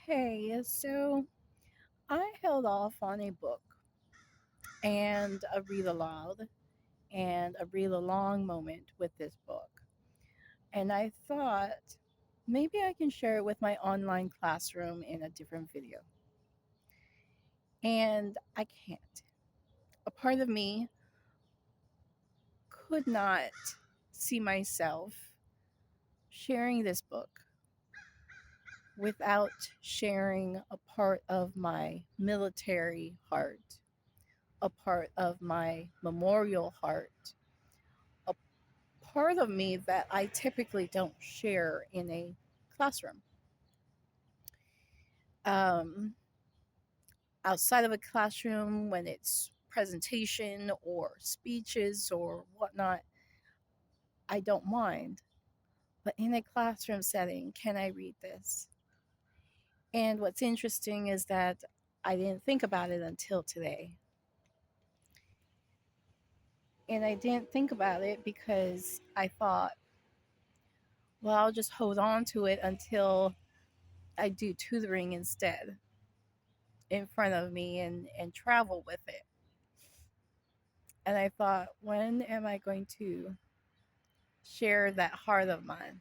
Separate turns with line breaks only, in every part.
Hey, so I held off on a book and a read aloud and a read along moment with this book. And I thought maybe I can share it with my online classroom in a different video. And I can't. A part of me could not see myself sharing this book without sharing a part of my military heart, a part of my memorial heart, a part of me that I typically don't share in a classroom. Um, Outside of a classroom, when it's presentation or speeches or whatnot, I don't mind. But in a classroom setting, can I read this? And what's interesting is that I didn't think about it until today. And I didn't think about it because I thought, well, I'll just hold on to it until I do tutoring instead in front of me and travel with it. And I thought, when am I going to share that heart of mine?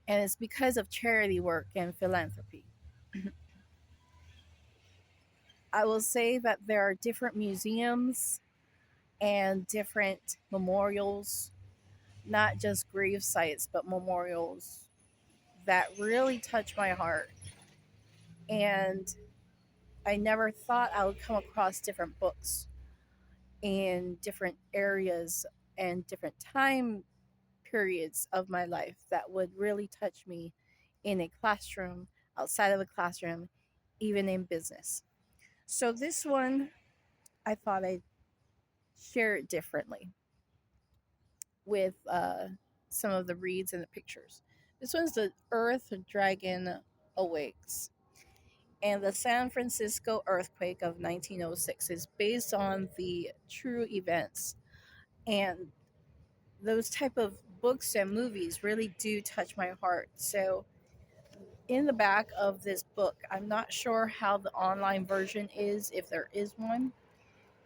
And it's because of charity work and philanthropy. I will say that there are different museums and different memorials, not just grave sites, but memorials that really touch my heart. And I never thought I would come across different books in different areas and different time periods of my life that would really touch me in a classroom, outside of a classroom, even in business. So this one, I thought I'd share it differently with some of the reads and the pictures. This one's The Earth Dragon Awakes. And the San Francisco earthquake of 1906 is based on the true events. And those type of books and movies really do touch my heart. So in the back of this book, I'm not sure how the online version is, if there is one,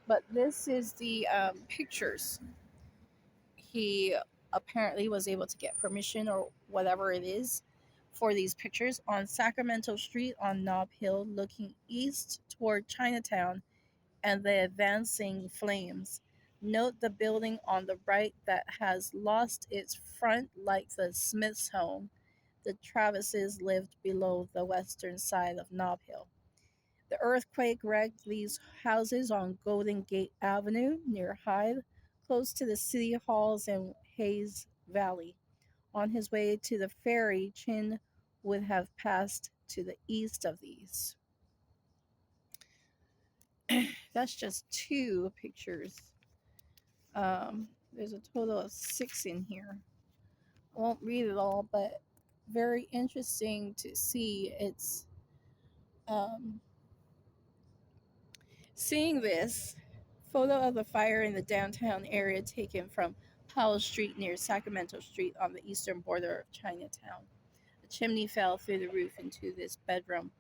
but this is the pictures. He apparently was able to get permission or whatever it is for these pictures on Sacramento Street on Nob Hill, looking east toward Chinatown and the advancing flames. Note the building on the right that has lost its front, like the Smiths' home. The Travises lived below the western side of Nob Hill. The earthquake wrecked these houses on Golden Gate Avenue near Hyde, close to the city halls in Hayes Valley. On his way to the ferry, Chin would have passed to the east of these. That's just two pictures. There's a total of six in here. I won't read it all, but very interesting to see. It's um, seeing this photo of the fire in the downtown area taken from Powell Street near Sacramento Street on the eastern border of Chinatown. The chimney fell through the roof into this bedroom,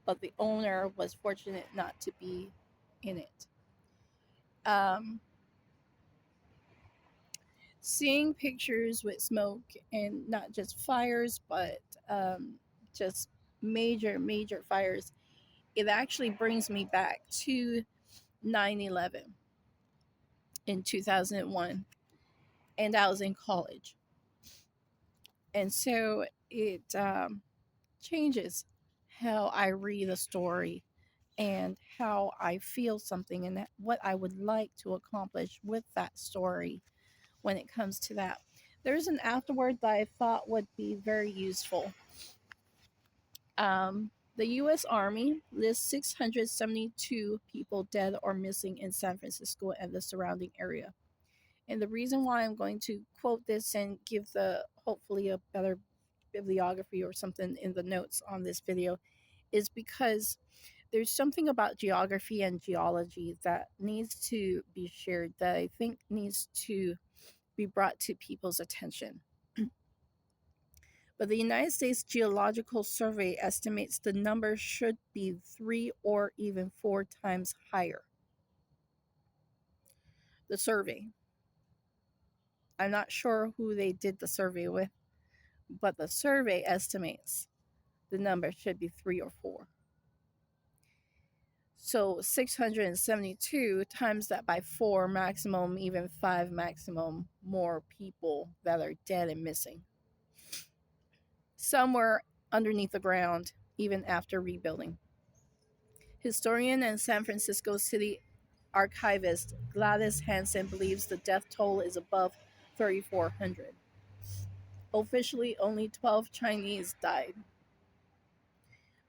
but the owner was fortunate not to be in it. Um, Seeing pictures with smoke and not just fires, but just major fires, it actually brings me back to 9/11 in 2001, and I was in college. And so it changes how I read a story and how I feel something and what I would like to accomplish with that story when it comes to that. There's an afterword that I thought would be very useful. The U.S. Army lists 672 people dead or missing in San Francisco and the surrounding area. And the reason why I'm going to quote this and give the hopefully a better bibliography or something in the notes on this video is because there's something about geography and geology that needs to be shared, that I think needs to be brought to people's attention. But the United States Geological Survey estimates the number should be 3 or even 4 times higher. The survey. I'm not sure who they did the survey with, but the survey estimates the number should be 3 or 4. So 672 times that by 4 maximum, even 5 maximum, more people that are dead and missing. Some were underneath the ground even after rebuilding. Historian and San Francisco City archivist Gladys Hansen believes the death toll is above 3,400. Officially, only 12 Chinese died.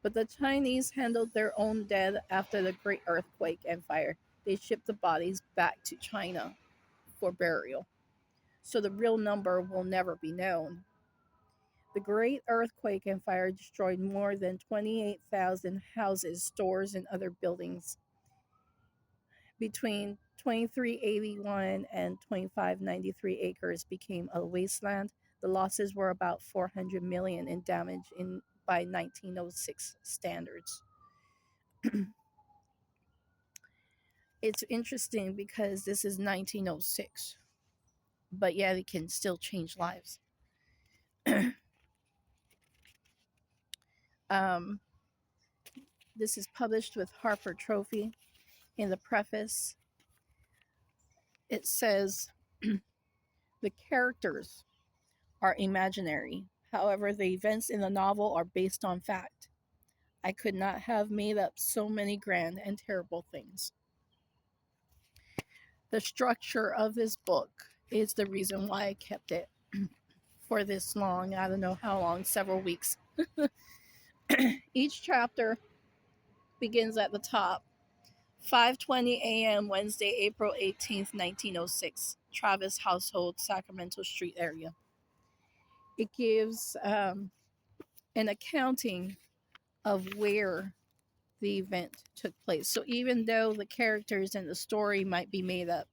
But the Chinese handled their own dead after the Great Earthquake and fire. They shipped the bodies back to China for burial. So the real number will never be known. The Great Earthquake and fire destroyed more than 28,000 houses, stores, and other buildings. Between 2381 and 2593 acres became a wasteland. The losses were about 400 million in damage by 1906 standards. It's interesting because this is 1906, but yeah, it can still change lives. This is published with Harper Trophy. In the preface, it says the characters are imaginary. However, the events in the novel are based on fact. I could not have made up so many grand and terrible things. The structure of this book is the reason why I kept it for this long. I don't know how long, several weeks. Each chapter begins at the top. 5:20 a.m. Wednesday, April 18th, 1906. Travis Household, Sacramento Street area. It gives an accounting of where the event took place. So even though the characters and the story might be made up,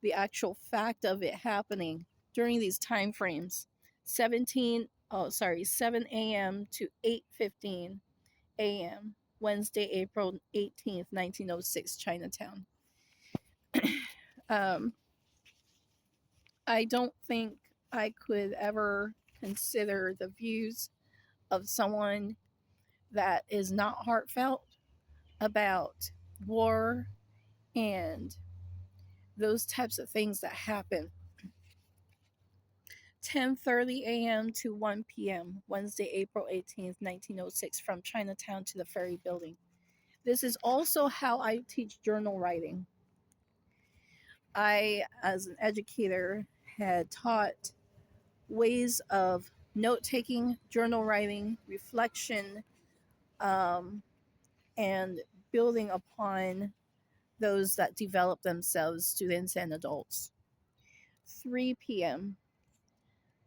the actual fact of it happening during these time frames, 7 a.m. to 8:15 a.m. Wednesday, April 18th, 1906, Chinatown. I don't think I could ever consider the views of someone that is not heartfelt about war and those types of things that happen. 10:30 a.m. to 1 p.m. Wednesday, April 18th, 1906, from Chinatown to the Ferry Building. This is also how I teach journal writing. I, as an educator, had taught ways of note-taking, journal writing, reflection, and building upon those that develop themselves, students and adults. 3 p.m.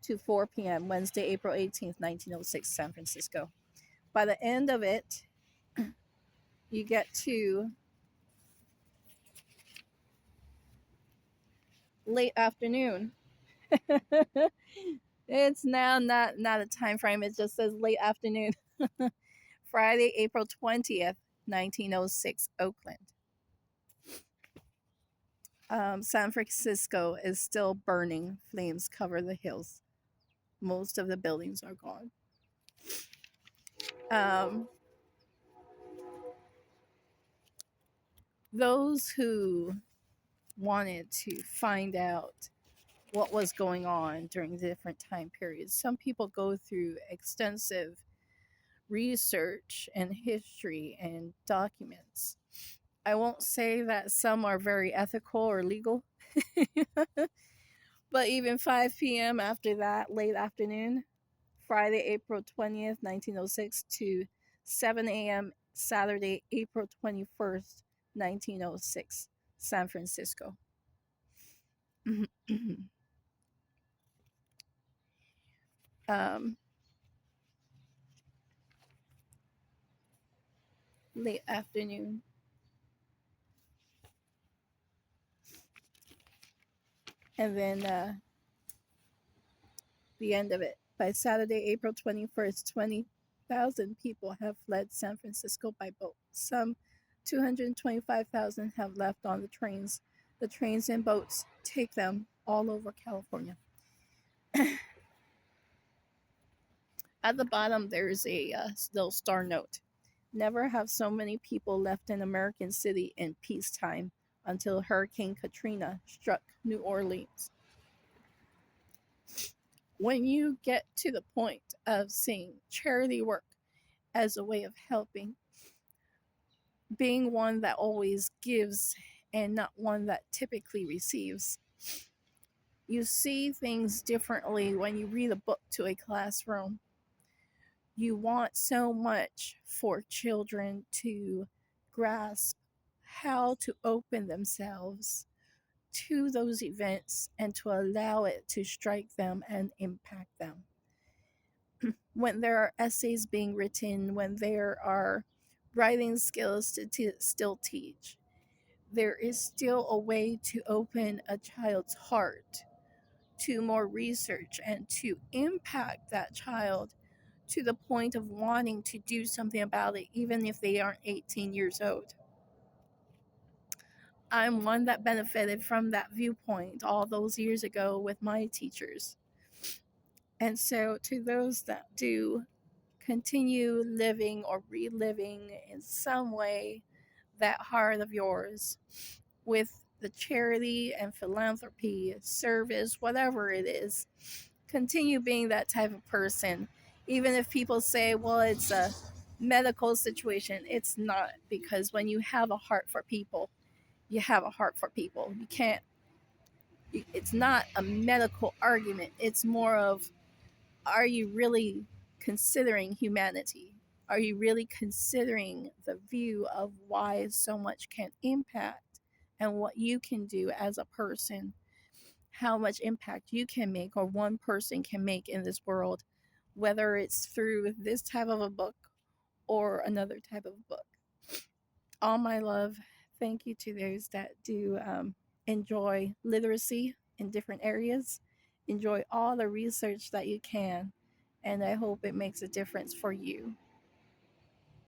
to 4 p.m. Wednesday, April 18th, 1906, San Francisco. By the end of it, you get to late afternoon. It's now not a time frame. It just says late afternoon. Friday, April 20th, 1906, Oakland. San Francisco is still burning. Flames cover the hills. Most of the buildings are gone. Those who wanted to find out what was going on during different time periods, some people go through extensive research and history and documents. I won't say that some are very ethical or legal, but even 5 p.m. after that, late afternoon, Friday, April 20th, 1906 to 7 a.m. Saturday, April 21st, 1906, San Francisco. Late afternoon. And then the end of it. By Saturday, April 21st, 20,000 people have fled San Francisco by boat. Some 225,000 have left on the trains. The trains and boats take them all over California. At the bottom, there's a little star note. Never have so many people left an American city in peacetime until Hurricane Katrina struck New Orleans. When you get to the point of seeing charity work as a way of helping, being one that always gives and not one that typically receives, you see things differently when you read a book to a classroom. You want so much for children to grasp how to open themselves to those events and to allow it to strike them and impact them. When there are essays being written, when there are writing skills to still teach, there is still a way to open a child's heart to more research and to impact that child to the point of wanting to do something about it, even if they aren't 18 years old. I'm one that benefited from that viewpoint all those years ago with my teachers. And so, to those that do continue living or reliving in some way that heart of yours with the charity and philanthropy, service, whatever it is, continue being that type of person. Even if people say, well, it's a medical situation, it's not, because when you have a heart for people, you have a heart for people. You can't, it's not a medical argument. It's more of, are you really considering humanity? Are you really considering the view of why so much can impact and what you can do as a person, how much impact you can make or one person can make in this world, whether it's through this type of a book or another type of book? All my love. Thank you to those that do enjoy literacy in different areas. Enjoy all the research that you can, and I hope it makes a difference for you.